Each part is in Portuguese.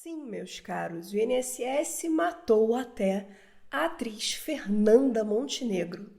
Sim, meus caros, o INSS matou até a atriz Fernanda Montenegro.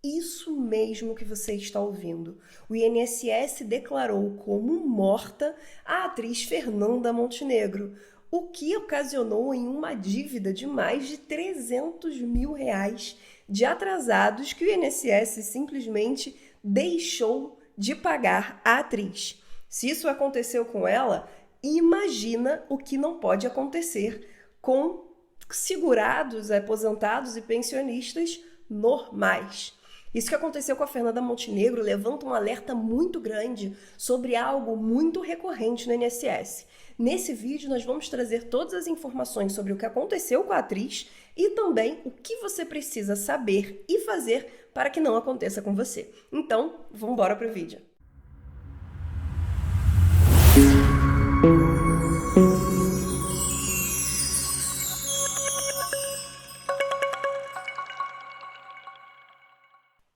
Isso mesmo que você está ouvindo. O INSS declarou como morta a atriz Fernanda Montenegro, o que ocasionou em uma dívida de mais de 300 mil reais de atrasados que o INSS simplesmente deixou de pagar à atriz. Se isso aconteceu com ela, imagina o que não pode acontecer com segurados, aposentados e pensionistas normais. Isso que aconteceu com a Fernanda Montenegro levanta um alerta muito grande sobre algo muito recorrente no INSS. Nesse vídeo nós vamos trazer todas as informações sobre o que aconteceu com a atriz e também o que você precisa saber e fazer para que não aconteça com você. Então, vamos embora para o vídeo.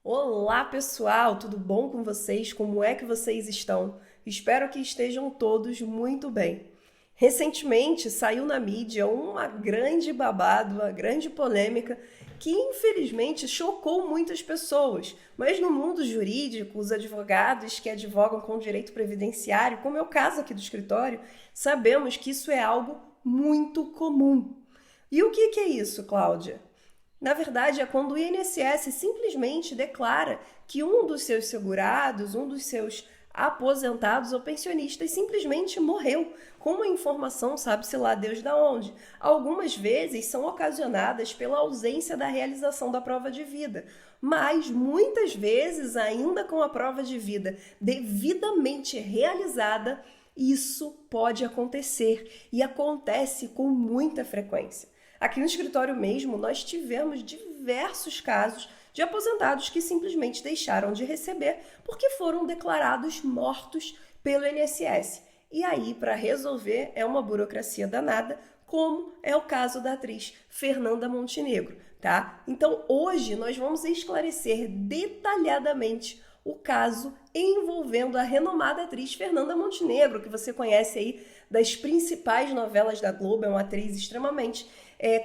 Olá pessoal, tudo bom com vocês? Como é que vocês estão? Espero que estejam todos muito bem. Recentemente saiu na mídia uma grande babado, uma grande polêmica que infelizmente chocou muitas pessoas, mas no mundo jurídico, os advogados que advogam com direito previdenciário, como é o caso aqui do escritório, sabemos que isso é algo muito comum. E o que é isso, Cláudia? Na verdade, é quando o INSS simplesmente declara que um dos seus segurados, um dos seus aposentados ou pensionistas simplesmente morreu, com uma informação sabe-se lá Deus da onde. Algumas vezes são ocasionadas pela ausência da realização da prova de vida, mas muitas vezes, ainda com a prova de vida devidamente realizada, isso pode acontecer e acontece com muita frequência. Aqui no escritório mesmo, nós tivemos diversos casos de aposentados que simplesmente deixaram de receber porque foram declarados mortos pelo INSS. E aí, para resolver, é uma burocracia danada, como é o caso da atriz Fernanda Montenegro, tá? Então, hoje nós vamos esclarecer detalhadamente o caso envolvendo a renomada atriz Fernanda Montenegro, que você conhece aí das principais novelas da Globo, é uma atriz extremamente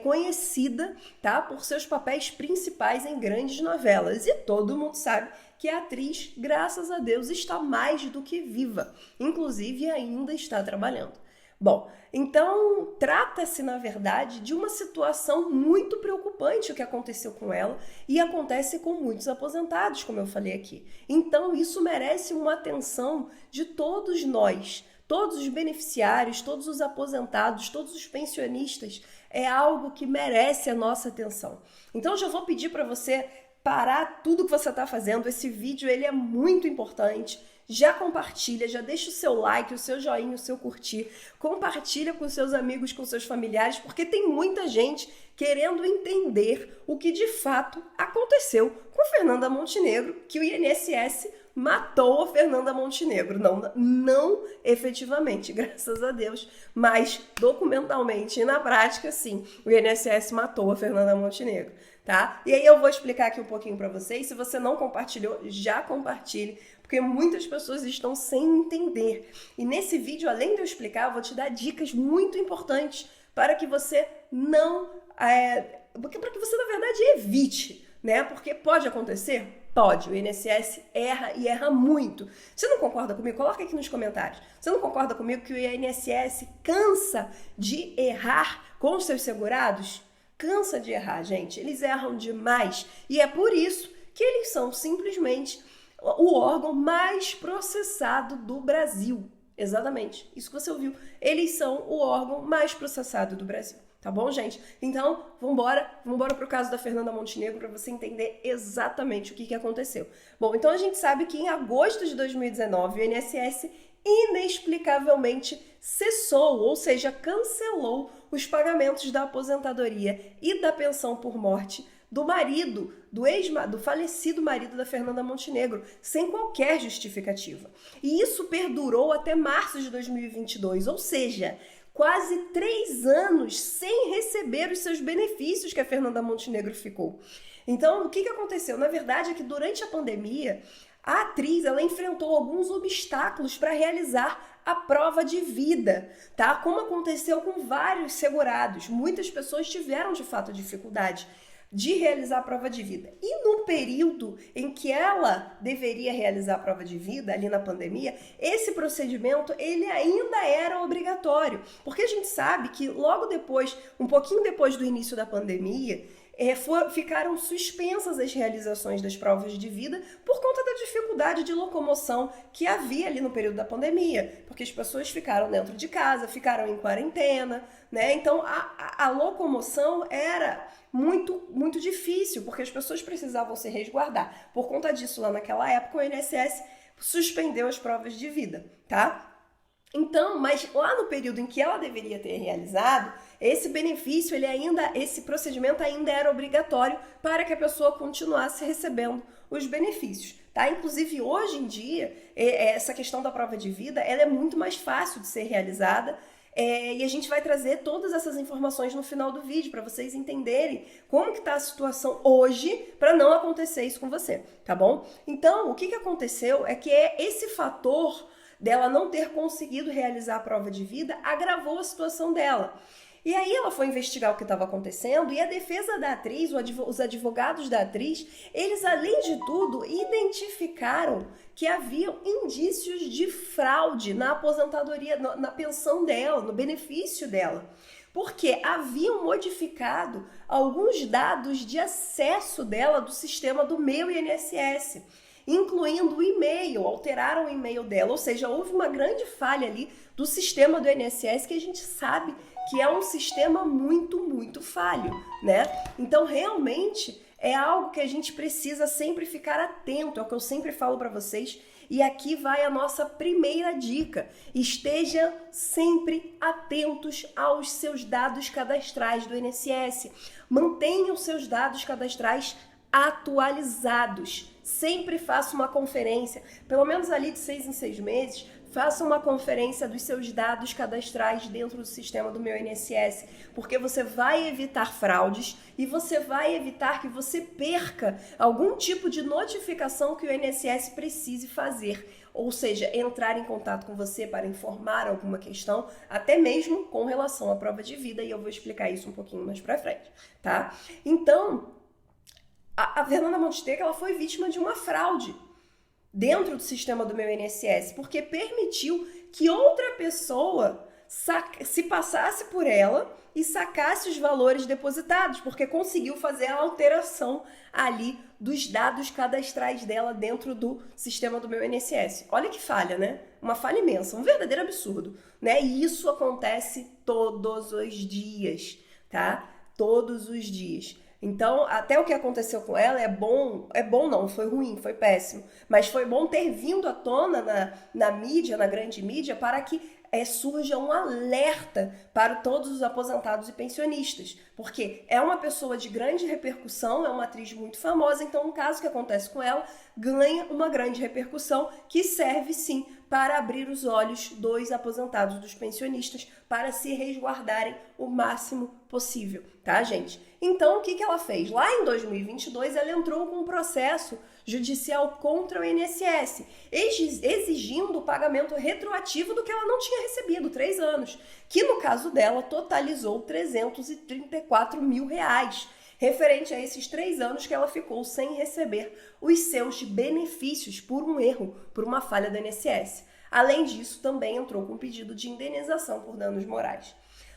conhecida, tá, por seus papéis principais em grandes novelas. E todo mundo sabe que a atriz, graças a Deus, está mais do que viva, inclusive ainda está trabalhando. Bom, então trata-se, na verdade, de uma situação muito preocupante o que aconteceu com ela e acontece com muitos aposentados, como eu falei aqui. Então isso merece uma atenção de todos nós, todos os beneficiários, todos os aposentados, todos os pensionistas. É algo que merece a nossa atenção. Então eu já vou pedir para você parar tudo que você está fazendo. Esse vídeo ele é muito importante. Já compartilha, já deixa o seu like, o seu joinha, o seu curtir. Compartilha com seus amigos, com seus familiares, porque tem muita gente querendo entender o que de fato aconteceu com Fernanda Montenegro, que o INSS matou a Fernanda Montenegro. Não efetivamente, graças a Deus, mas documentalmente e na prática, sim, o INSS matou a Fernanda Montenegro, tá? E aí eu vou explicar aqui um pouquinho para vocês. Se você não compartilhou, já compartilhe, porque muitas pessoas estão sem entender. E nesse vídeo, além de eu explicar, eu vou te dar dicas muito importantes para que você não... para que você, na verdade, evite, né? Porque pode acontecer? Pode. O INSS erra e erra muito. Você não concorda comigo? Coloca aqui nos comentários. Você não concorda comigo que o INSS cansa de errar com os seus segurados? Cansa de errar, gente. Eles erram demais. E é por isso que eles são simplesmente o órgão mais processado do Brasil. Exatamente. Isso que você ouviu. Eles são o órgão mais processado do Brasil. Tá bom, gente? Então, vambora pro caso da Fernanda Montenegro para você entender exatamente o que aconteceu. Bom, então a gente sabe que em agosto de 2019 o INSS inexplicavelmente cessou, ou seja, cancelou os pagamentos da aposentadoria e da pensão por morte do marido, do falecido marido da Fernanda Montenegro, sem qualquer justificativa. E isso perdurou até março de 2022, ou seja, quase 3 anos sem receber os seus benefícios que a Fernanda Montenegro ficou. Então, o que aconteceu? Na verdade, é que durante a pandemia, A atriz, ela enfrentou alguns obstáculos para realizar a prova de vida, tá? Como aconteceu com vários segurados. Muitas pessoas tiveram, de fato, dificuldade de realizar a prova de vida. E no período em que ela deveria realizar a prova de vida, ali na pandemia, esse procedimento, ele ainda era obrigatório. Porque a gente sabe que logo depois, um pouquinho depois do início da pandemia, ficaram suspensas as realizações das provas de vida por conta da dificuldade de locomoção que havia ali no período da pandemia, porque as pessoas ficaram dentro de casa, ficaram em quarentena, né? Então a locomoção era muito difícil, porque as pessoas precisavam se resguardar. Por conta disso, lá naquela época, o INSS suspendeu as provas de vida, tá? Então, mas lá no período em que ela deveria ter realizado, esse benefício, esse procedimento ainda era obrigatório para que a pessoa continuasse recebendo os benefícios, tá? Inclusive, hoje em dia, essa questão da prova de vida, ela é muito mais fácil de ser realizada, e a gente vai trazer todas essas informações no final do vídeo para vocês entenderem como que está a situação hoje para não acontecer isso com você, tá bom? Então, o que aconteceu é que esse fator dela não ter conseguido realizar a prova de vida agravou a situação dela. E aí ela foi investigar o que estava acontecendo e a defesa da atriz, os advogados da atriz, eles, além de tudo, identificaram que haviam indícios de fraude na aposentadoria, na pensão dela, no benefício dela. Porque haviam modificado alguns dados de acesso dela do sistema do meu INSS, incluindo o e-mail, alteraram o e-mail dela, ou seja, houve uma grande falha ali do sistema do INSS que a gente sabe que é um sistema muito falho, né? Então, realmente, é algo que a gente precisa sempre ficar atento, é o que eu sempre falo para vocês, e aqui vai a nossa primeira dica. Esteja sempre atentos aos seus dados cadastrais do INSS. Mantenha os seus dados cadastrais atualizados. Sempre faça uma conferência, pelo menos ali de 6 em 6 meses, faça uma conferência dos seus dados cadastrais dentro do sistema do meu INSS, porque você vai evitar fraudes e você vai evitar que você perca algum tipo de notificação que o INSS precise fazer, ou seja, entrar em contato com você para informar alguma questão, até mesmo com relação à prova de vida, e eu vou explicar isso um pouquinho mais pra frente, tá? Então, a Fernanda Montenegro, ela foi vítima de uma fraude dentro do sistema do meu INSS, porque permitiu que outra pessoa se passasse por ela e sacasse os valores depositados, porque conseguiu fazer a alteração ali dos dados cadastrais dela dentro do sistema do meu INSS. Olha que falha, né? Uma falha imensa, um verdadeiro absurdo, né? E isso acontece todos os dias, tá? Todos os dias. Então, até o que aconteceu com ela é bom não, foi ruim, foi péssimo, mas foi bom ter vindo à tona na mídia, na grande mídia, para que surja um alerta para todos os aposentados e pensionistas, porque é uma pessoa de grande repercussão, é uma atriz muito famosa, então um caso que acontece com ela ganha uma grande repercussão que serve sim para abrir os olhos dos aposentados, dos pensionistas, para se resguardarem o máximo possível, tá, gente? Então, o que ela fez? Lá em 2022, ela entrou com um processo judicial contra o INSS, exigindo o pagamento retroativo do que ela não tinha recebido, 3 anos, que no caso dela totalizou 334 mil reais, referente a esses 3 anos que ela ficou sem receber os seus benefícios por um erro, por uma falha do INSS. Além disso, também entrou com pedido de indenização por danos morais.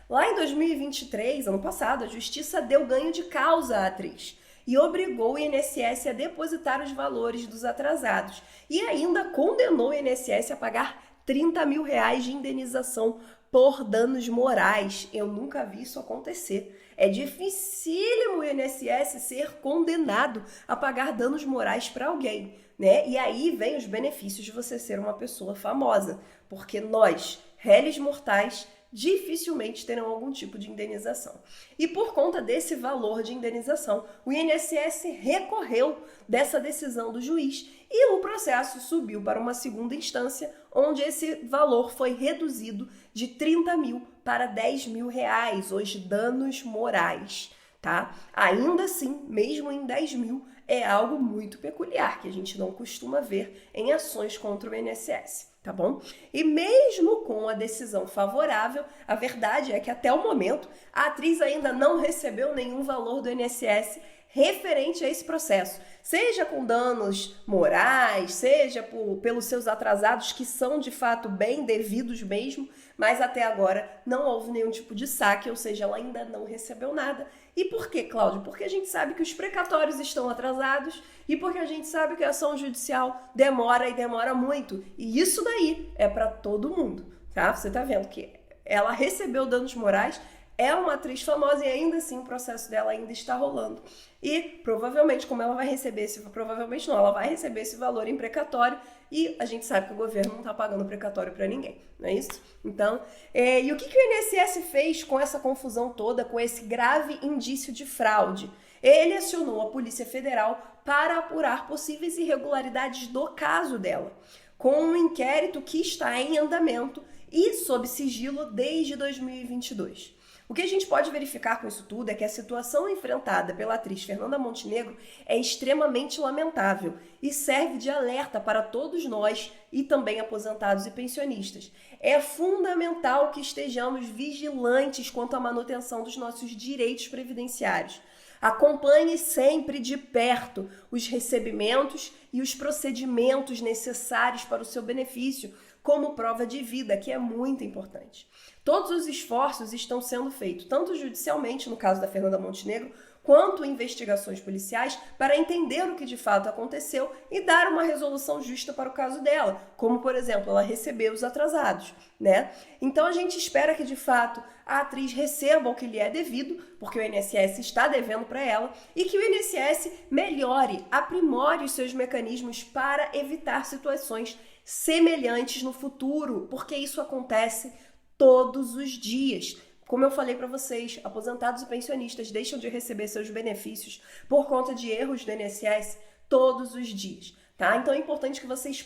Lá em 2023, ano passado, a Justiça deu ganho de causa à atriz e obrigou o INSS a depositar os valores dos atrasados e ainda condenou o INSS a pagar 30 mil reais de indenização por danos morais. Eu nunca vi isso acontecer. É dificílimo o INSS ser condenado a pagar danos morais para alguém, né? E aí vem os benefícios de você ser uma pessoa famosa, porque nós, réis mortais, dificilmente terão algum tipo de indenização. E por conta desse valor de indenização, o INSS recorreu dessa decisão do juiz e o processo subiu para uma segunda instância, onde esse valor foi reduzido de 30 mil para 10 mil reais, os danos morais, tá? Ainda assim, mesmo em 10 mil, é algo muito peculiar, que a gente não costuma ver em ações contra o INSS. Tá bom? E mesmo com a decisão favorável, a verdade é que até o momento a atriz ainda não recebeu nenhum valor do INSS referente a esse processo, seja com danos morais, seja pelos seus atrasados, que são de fato bem devidos mesmo, mas até agora não houve nenhum tipo de saque, ou seja, ela ainda não recebeu nada. E por quê, Cláudio? Porque a gente sabe que os precatórios estão atrasados e porque a gente sabe que a ação judicial demora e demora muito. E isso daí é para todo mundo, tá? Você tá vendo que ela recebeu danos morais, é uma atriz famosa e ainda assim o processo dela ainda está rolando. E provavelmente, como ela vai receber provavelmente não, ela vai receber esse valor em precatório e a gente sabe que o governo não está pagando precatório para ninguém, não é isso? Então, e o que o INSS fez com essa confusão toda, com esse grave indício de fraude? Ele acionou a Polícia Federal para apurar possíveis irregularidades do caso dela, com um inquérito que está em andamento e sob sigilo desde 2022. O que a gente pode verificar com isso tudo é que a situação enfrentada pela atriz Fernanda Montenegro é extremamente lamentável e serve de alerta para todos nós e também aposentados e pensionistas. É fundamental que estejamos vigilantes quanto à manutenção dos nossos direitos previdenciários. Acompanhe sempre de perto os recebimentos e os procedimentos necessários para o seu benefício, como prova de vida, que é muito importante. Todos os esforços estão sendo feitos, tanto judicialmente, no caso da Fernanda Montenegro, quanto investigações policiais, para entender o que de fato aconteceu e dar uma resolução justa para o caso dela, como, por exemplo, ela recebeu os atrasados, né? Então a gente espera que de fato a atriz receba o que lhe é devido, porque o INSS está devendo para ela, e que o INSS melhore, aprimore os seus mecanismos para evitar situações semelhantes no futuro, porque isso acontece todos os dias. Como eu falei para vocês, aposentados e pensionistas deixam de receber seus benefícios por conta de erros do INSS todos os dias, tá? Então é importante que vocês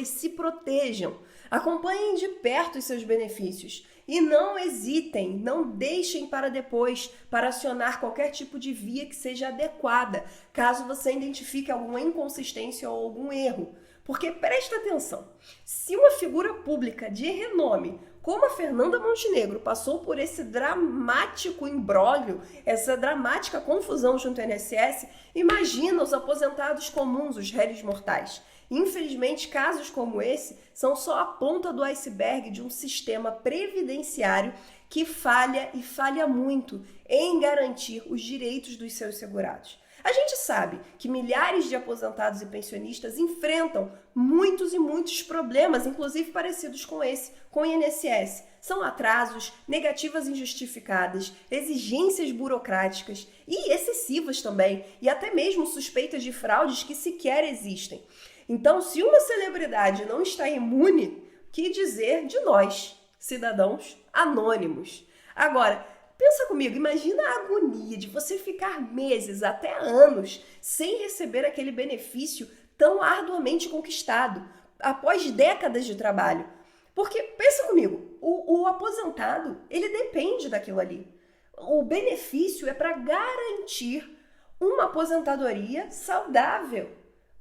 se protejam, acompanhem de perto os seus benefícios e não hesitem, não deixem para depois para acionar qualquer tipo de via que seja adequada, caso você identifique alguma inconsistência ou algum erro. Porque presta atenção, se uma figura pública de renome, como a Fernanda Montenegro, passou por esse dramático imbróglio, essa dramática confusão junto ao INSS, imagina os aposentados comuns, os réis mortais. Infelizmente, casos como esse são só a ponta do iceberg de um sistema previdenciário que falha e falha muito em garantir os direitos dos seus segurados. A gente sabe que milhares de aposentados e pensionistas enfrentam muitos e muitos problemas, inclusive parecidos com esse, com o INSS. São atrasos, negativas injustificadas, exigências burocráticas e excessivas também, e até mesmo suspeitas de fraudes que sequer existem. Então, se uma celebridade não está imune, que dizer de nós, cidadãos anônimos? Agora, pensa comigo, imagina a agonia de você ficar meses, até anos, sem receber aquele benefício tão arduamente conquistado, após décadas de trabalho. Porque, pensa comigo, o aposentado, ele depende daquilo ali. O benefício é para garantir uma aposentadoria saudável.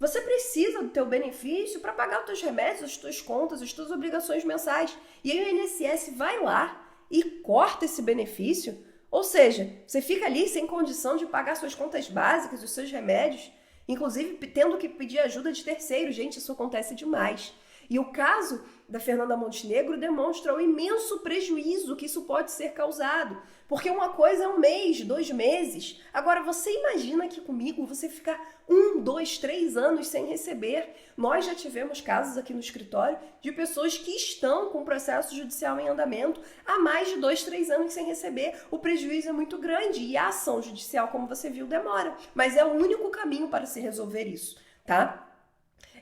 Você precisa do teu benefício para pagar os teus remédios, as tuas contas, as tuas obrigações mensais. E aí o INSS vai lá e corta esse benefício, ou seja, você fica ali sem condição de pagar suas contas básicas, os seus remédios, inclusive tendo que pedir ajuda de terceiros. Gente, isso acontece demais. E o caso da Fernanda Montenegro demonstra o imenso prejuízo que isso pode ser causado. Porque uma coisa é 1 mês, 2 meses. Agora, você imagina que comigo você ficar 1, 2, 3 anos sem receber. Nós já tivemos casos aqui no escritório de pessoas que estão com processo judicial em andamento há mais de 2, 3 anos sem receber. O prejuízo é muito grande e a ação judicial, como você viu, demora. Mas é o único caminho para se resolver isso, tá?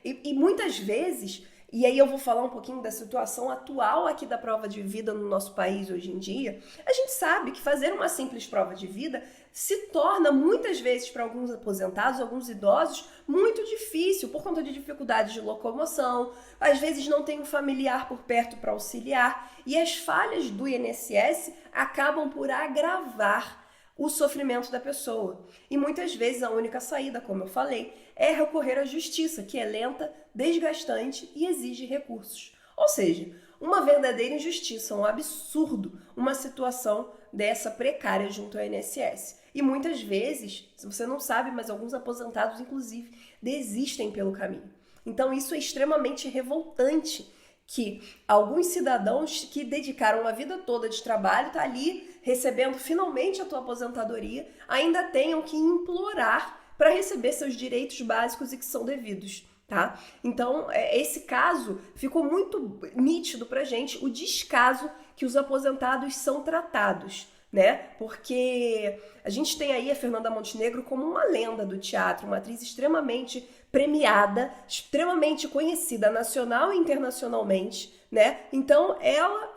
E muitas vezes... E aí eu vou falar um pouquinho da situação atual aqui da prova de vida no nosso país hoje em dia. A gente sabe que fazer uma simples prova de vida se torna muitas vezes para alguns aposentados, alguns idosos, muito difícil por conta de dificuldades de locomoção, às vezes não tem um familiar por perto para auxiliar e as falhas do INSS acabam por agravar o sofrimento da pessoa. E muitas vezes a única saída, como eu falei, é recorrer à justiça, que é lenta, desgastante e exige recursos. Ou seja, uma verdadeira injustiça, um absurdo, uma situação dessa precária junto ao INSS. E muitas vezes, se você não sabe, mas alguns aposentados, inclusive, desistem pelo caminho. Então isso é extremamente revoltante, que alguns cidadãos que dedicaram a vida toda de trabalho, tá ali recebendo finalmente a tua aposentadoria, ainda tenham que implorar para receber seus direitos básicos e que são devidos. Tá? Então, esse caso ficou muito nítido pra gente, o descaso que os aposentados são tratados, né? Porque a gente tem aí a Fernanda Montenegro como uma lenda do teatro, uma atriz extremamente premiada, extremamente conhecida nacional e internacionalmente, né? Então, ela,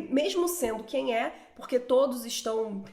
mesmo sendo quem é, porque todos estão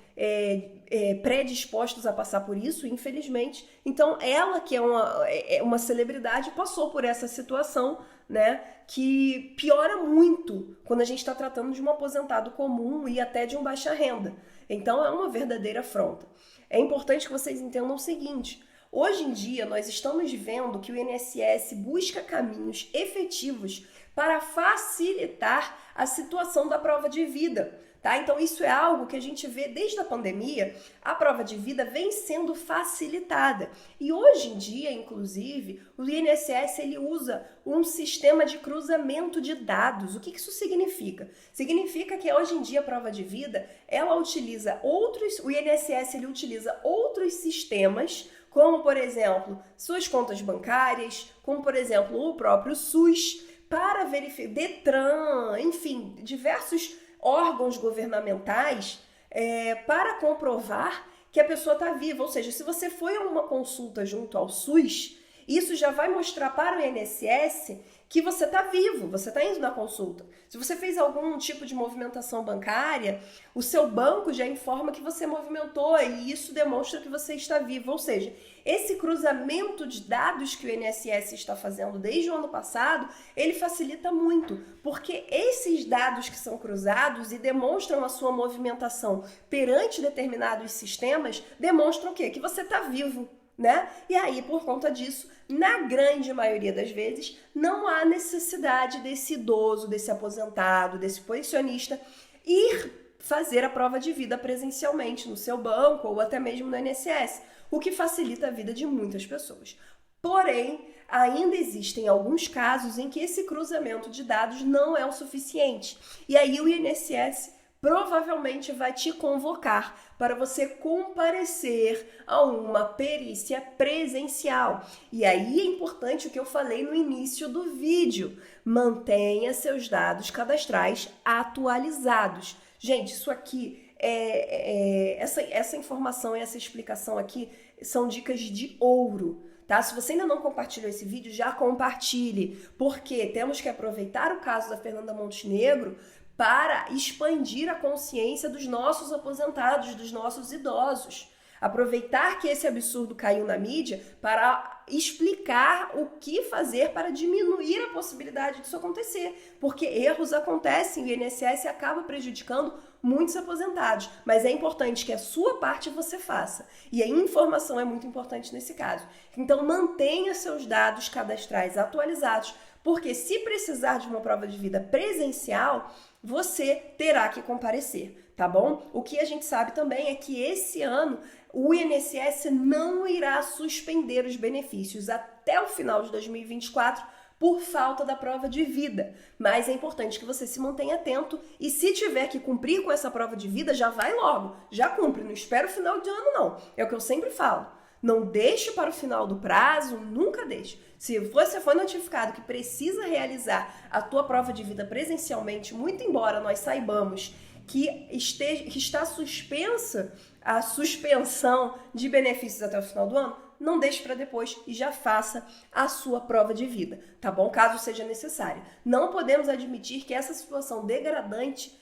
predispostos a passar por isso, infelizmente. Então, ela, que é uma celebridade, passou por essa situação, né, que piora muito quando a gente está tratando de um aposentado comum e até de um baixa renda. Então, é uma verdadeira afronta. É importante que vocês entendam o seguinte: hoje em dia, nós estamos vendo que o INSS busca caminhos efetivos para facilitar a situação da prova de vida. Tá? Então isso é algo que a gente vê desde a pandemia, a prova de vida vem sendo facilitada. E hoje em dia, inclusive, o INSS ele usa um sistema de cruzamento de dados. O que isso significa? Significa que hoje em dia a prova de vida, ela utiliza o INSS ele utiliza outros sistemas, como por exemplo, suas contas bancárias, como por exemplo, o próprio SUS, para verificar, Detran, enfim, diversos órgãos governamentais para comprovar que a pessoa está viva. Ou seja, se você foi a uma consulta junto ao SUS, isso já vai mostrar para o INSS que você está vivo, você está indo na consulta. Se você fez algum tipo de movimentação bancária, o seu banco já informa que você movimentou e isso demonstra que você está vivo. Ou seja, esse cruzamento de dados que o INSS está fazendo desde o ano passado, ele facilita muito, porque esses dados que são cruzados e demonstram a sua movimentação perante determinados sistemas, demonstram o quê? Que você está vivo. Né? E aí, por conta disso, na grande maioria das vezes, não há necessidade desse idoso, desse aposentado, desse pensionista ir fazer a prova de vida presencialmente no seu banco ou até mesmo no INSS, o que facilita a vida de muitas pessoas. Porém, ainda existem alguns casos em que esse cruzamento de dados não é o suficiente. E aí o INSS provavelmente vai te convocar para você comparecer a uma perícia presencial. E aí é importante o que eu falei no início do vídeo: mantenha seus dados cadastrais atualizados. Gente, isso aqui, essa informação e essa explicação aqui são dicas de ouro. Tá? Se você ainda não compartilhou esse vídeo, já compartilhe, porque temos que aproveitar o caso da Fernanda Montenegro para expandir a consciência dos nossos aposentados, dos nossos idosos. Aproveitar que esse absurdo caiu na mídia para explicar o que fazer para diminuir a possibilidade disso acontecer. Porque erros acontecem e o INSS acaba prejudicando muitos aposentados. Mas é importante que a sua parte você faça. E a informação é muito importante nesse caso. Então mantenha seus dados cadastrais atualizados, porque se precisar de uma prova de vida presencial, você terá que comparecer, tá bom? O que a gente sabe também é que esse ano o INSS não irá suspender os benefícios até o final de 2024 por falta da prova de vida. Mas é importante que você se mantenha atento e se tiver que cumprir com essa prova de vida, já vai logo, já cumpre, não espera o final de ano não. É o que eu sempre falo. Não deixe para o final do prazo, nunca deixe. Se você foi notificado que precisa realizar a tua prova de vida presencialmente, muito embora nós saibamos que está suspensa a suspensão de benefícios até o final do ano, não deixe para depois e já faça a sua prova de vida, tá bom? Caso seja necessário. Não podemos admitir que essa situação degradante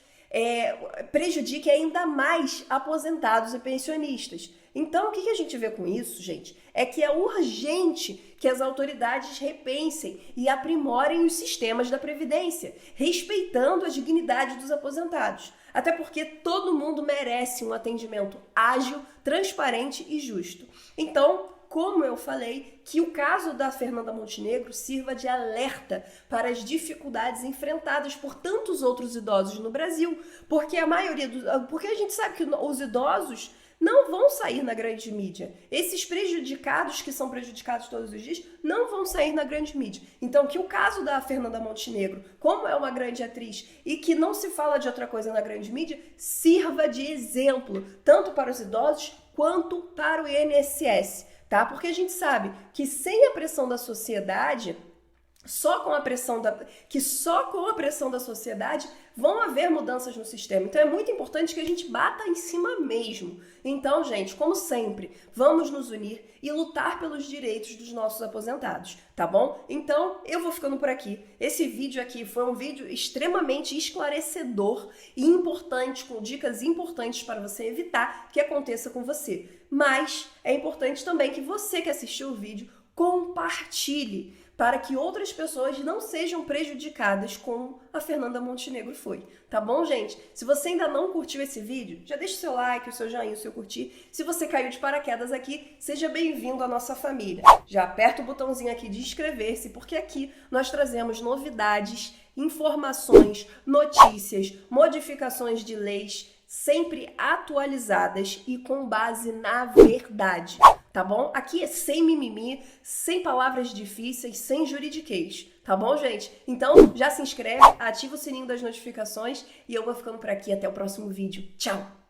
prejudique ainda mais aposentados e pensionistas. Então, o que a gente vê com isso, gente, é que é urgente que as autoridades repensem e aprimorem os sistemas da Previdência, respeitando a dignidade dos aposentados. Até porque todo mundo merece um atendimento ágil, transparente e justo. Então, como eu falei, que o caso da Fernanda Montenegro sirva de alerta para as dificuldades enfrentadas por tantos outros idosos no Brasil, porque porque a gente sabe que os idosos não vão sair na grande mídia. Esses prejudicados, que são prejudicados todos os dias, não vão sair na grande mídia. Então, que o caso da Fernanda Montenegro, como é uma grande atriz e que não se fala de outra coisa na grande mídia, sirva de exemplo, tanto para os idosos quanto para o INSS. Tá? Porque a gente sabe que sem a pressão da sociedade, só com a pressão da sociedade vão haver mudanças no sistema. Então é muito importante que a gente bata em cima mesmo. Então, gente, como sempre, vamos nos unir e lutar pelos direitos dos nossos aposentados, tá bom? Então, eu vou ficando por aqui. Esse vídeo aqui foi um vídeo extremamente esclarecedor e importante, com dicas importantes para você evitar que aconteça com você. Mas é importante também que você que assistiu o vídeo compartilhe, para que outras pessoas não sejam prejudicadas como a Fernanda Montenegro foi. Tá bom, gente? Se você ainda não curtiu esse vídeo, já deixa o seu like, o seu joinha, o seu curtir. Se você caiu de paraquedas aqui, seja bem-vindo à nossa família. Já aperta o botãozinho aqui de inscrever-se, porque aqui nós trazemos novidades, informações, notícias, modificações de leis, sempre atualizadas e com base na verdade. Tá bom? Aqui é sem mimimi, sem palavras difíceis, sem juridiquês. Tá bom, gente? Então, já se inscreve, ativa o sininho das notificações e eu vou ficando por aqui. Até o próximo vídeo. Tchau!